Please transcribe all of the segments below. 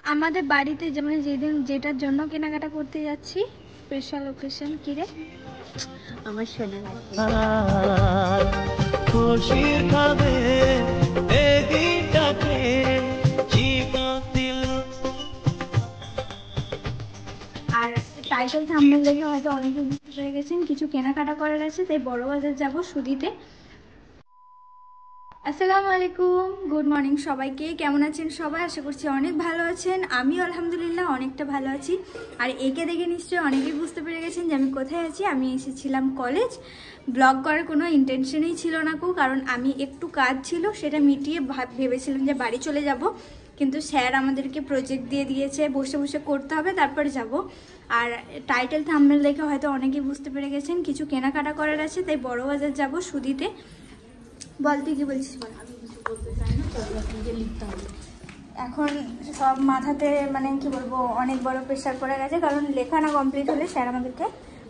আমাদের বাড়িতে যেমন যেদিন যেটার জন্য কেনাকাটা করতে যাচ্ছি, স্পেশাল ওকেশন কি রে আমার শোনা খুশির খাবে এদিনটাকে জীবন দিল। আর টাইটেল থাম্বনেল দেখে হয়তো অনেকে বুঝতে পেরে গেছেন কিছু কেনাকাটা করার আছে, তাই বড় বাজার যাব সুদিতে। আসসালামু আলাইকুম, গুড মর্নিং সবাইকে। কেমন আছেন সবাই? আশা করছি অনেক ভালো আছেন। আমিও আলহামদুলিল্লাহ অনেকটা ভালো আছি। আর একে দেখে নিশ্চয়ই অনেকেই বুঝতে পেরে গেছেন যে আমি কোথায় আছি। আমি এসেছিলাম কলেজ। ব্লগ করার কোনো ইন্টেনশনই ছিল না কারণ আমি একটু কাজ ছিল, সেটা মিটিয়ে ভেবেছিলাম যে বাড়ি চলে যাব, কিন্তু স্যার আমাদেরকে প্রজেক্ট দিয়ে দিয়েছে, বসে বসে করতে হবে, তারপরে যাব। আর টাইটেল থাম্বনেল দেখে হয়তো অনেকেই বুঝতে পেরে গেছেন কিছু কেনাকাটা করার আছে, তাই বড় বাজার যাব সুদিতে। বলতে কি বলছিস বল। আমি কিছু বলতে চাই না, লিখতে হবে এখন সব মাথাতে, মানে কি বলবো, অনেক বড় প্রেশার পড়ে গেছে, কারণ লেখা না কমপ্লিট হলে স্যার আমাদেরকে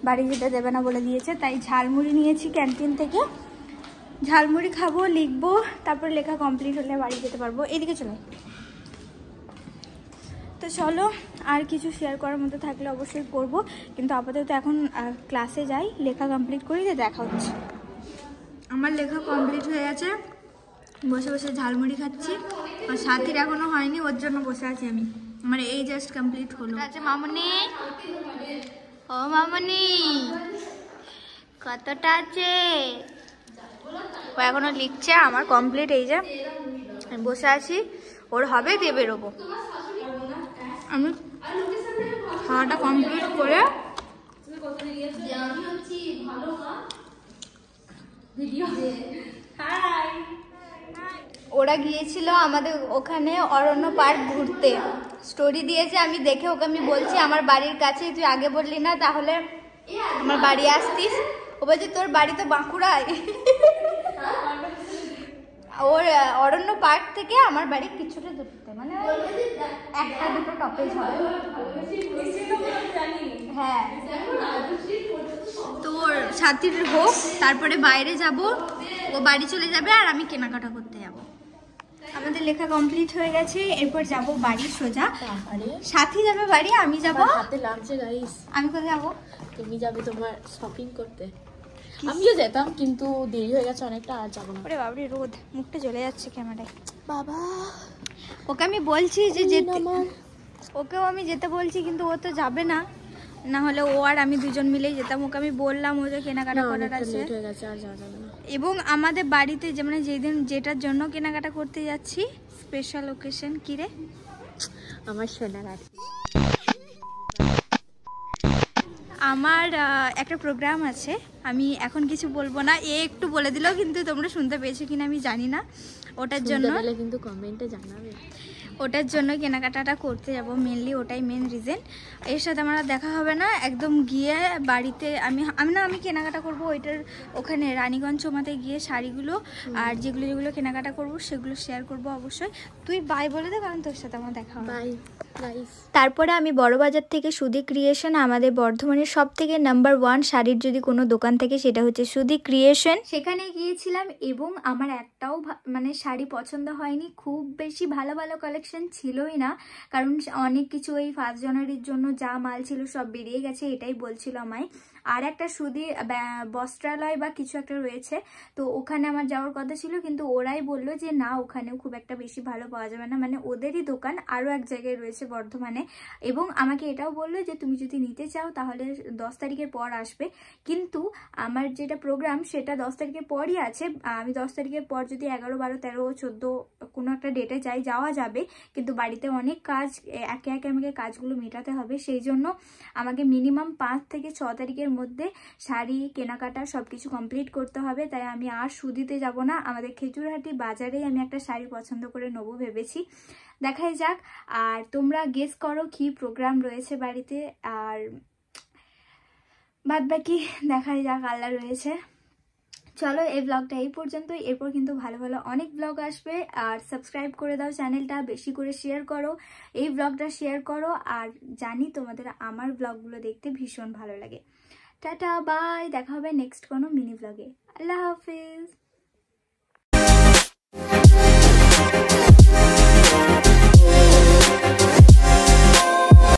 বাড়ি যেতে দেবে না বলে দিয়েছে। তাই ঝালমুড়ি নিয়েছি ক্যান্টিন থেকে, ঝালমুড়ি খাবো, লিখবো, তারপর লেখা কমপ্লিট হলে বাড়ি যেতে পারবো। এদিকে চলো। তো চলো, আর কিছু শেয়ার করার মতো থাকলে অবশ্যই করবো, কিন্তু আপাতত এখন ক্লাসে যাই, লেখা কমপ্লিট করি, দেখা হচ্ছে। আমার লেখা কমপ্লিট হয়ে গেছে, বসে বসে ঝালমুড়ি খাচ্ছি। আর সাথীর এখনো হয়নি, ওর জন্য বসে আছি আমি। আমার এই জাস্ট কমপ্লিট হলো। আচ্ছা মামনি, ও মামনি কতটা আছে? ও এখনো লিখছে, আমার কমপ্লিট। এই যে আমি বসে আছি, ওর হবে দিয়ে বেরোবো। আমি খাওয়াটা কমপ্লিট করে ওরা গিয়েছিল আমাদের ওখানে অরণ্য পার্ক ঘুরতে, স্টোরি দিয়েছে, আমি দেখে ওকে আমি বলছি আমার বাড়ির কাছে, তুই আগে বললি না তাহলে আমার বাড়ি আসতিস। ও বলছে তোর বাড়ি তো বাঁকুড়ায়। ওর অরণ্য পার্ক থেকে আমার বাড়ি কিছুটা দূরত্বে, মানে একটা দুটো টপেজ হবে। হ্যাঁ, তোর সাথীর হোক, তারপরে বাইরে যাব, ও বাড়ি চলে যাবে আর আমি কেনাকাটা করতে যাব। আমাদের লেখা কমপ্লিট হয়ে গেছে, এরপর যাব বাড়ি সোজা। সাথী যাবে বাড়ি, আমি যাব। হাতে লাগছে গাইস। আমি কোথায় যাব? তুমি যাবে তোমার শপিং করতে। আমিও যেতাম, কিন্তু দেরি হয়ে গেছে অনেকটা, আর যাবো না। ওরে বাবরে, রোদ, মুখটা জ্বলে যাচ্ছে ক্যামেরায়। বাবা, ওকে আমি বলছি যে যেতে, ওকেও আমি যেতে বলছি, কিন্তু ও তো যাবে না। না হলে ও আর আমি দুজন মিলেই যেতাম। ওকে আমি বললাম ও যে কেনাকাটা করার আছে, এবং আমাদের বাড়িতে যেমন যেদিন যেটার জন্য কেনাকাটা করতে যাচ্ছি, স্পেশাল ওকেশন কি রে আমার সোনার আছে। আমার একটা প্রোগ্রাম আছে, আমি এখন কিছু বলবো না, একটু বলে দিল, কিন্তু তোমরা শুনতে পেয়েছো কিনা আমি জানি না। ওটার জন্য কিন্তু কমেন্টে জানাবে। ওটার জন্য কেনাকাটাটা করতে যাব, মেনলি ওটাই মেন রিজন। এর সাথে আমার দেখা হবে না, একদম গিয়ে বাড়িতে আমি কেনাকাটা করব ওইটার ওখানে রানীগঞ্জ চৌমাতে গিয়ে শাড়িগুলো আর যেগুলো কেনাকাটা করব সেগুলো শেয়ার করব অবশ্যই। তুই বাই বলে দে, কারণ তোর সাথে আমার দেখা হবে। বাই। তারপরে আমি বড়বাজার থেকে সুদি ক্রিয়েশন, আমাদের বর্ধমানের সব থেকে নাম্বার 1 শাড়ির যদি কোনো দোকান থাকে সেটা হচ্ছে সুদি ক্রিয়েশন, সেখানে গিয়েছিলাম। এবং আমার একটাও মানে শাড়ি পছন্দ হয়নি, খুব বেশি ভালো ভালো কালেকশন ছিলই না, কারণ অনেক কিছু এই 1 জানুয়ারির জন্য যা মাল ছিল সব বেরিয়ে গেছে, এটাই বলছিল আমায়। আর একটা সুদি বস্ত্রালয় বা কিছু একটা রয়েছে, তো ওখানে আমার যাওয়ার কথা ছিল, কিন্তু ওরাই বললো যে না, ওখানেও খুব একটা বেশি ভালো পাওয়া যাবে না, মানে ওদেরই দোকান আরও এক জায়গায় রয়েছে বর্ধমানে। এবং আমাকে এটাও বললো যে তুমি যদি নিতে চাও তাহলে 10 তারিখের পর আসবে, কিন্তু আমার যেটা প্রোগ্রাম সেটা 10 তারিখের পরই আছে। আমি 10 তারিখের পর যদি 11, 12, 13, 14 কোনো একটা ডেটে যাওয়া যাবে, কিন্তু বাড়িতে অনেক কাজ, একে একে আমাকে কাজগুলো মেটাতে হবে, সেই জন্য আমাকে মিনিমাম 5 থেকে 6 তারিখের মধ্যে শাড়ি কেনাকাটা সব কিছু কমপ্লিট করতে হবে। তাই আমি আর সুদিতে যাব না, আমাদের খেজুরহাটি বাজারেই আমি একটা শাড়ি পছন্দ করে নেবো ভেবেছি, দেখাই যাক। আর তোমরা গেস করো কি প্রোগ্রাম রয়েছে বাড়িতে, আর বাদ বাকি দেখাই যাক, আল্লাহ রয়েছে। চলো, এই ব্লগটা এই পর্যন্তই, এরপর কিন্তু ভালো ভালো অনেক ব্লগ আসবে। আর সাবস্ক্রাইব করে দাও চ্যানেলটা, বেশি করে শেয়ার করো, এই ব্লগটা শেয়ার করো। আর জানি তোমাদের আমার ব্লগগুলো দেখতে ভীষণ ভালো লাগে। টাটা, বাই, দেখা হবে নেক্সট কোনো মিনি ব্লগে। আল্লাহ হাফিজ।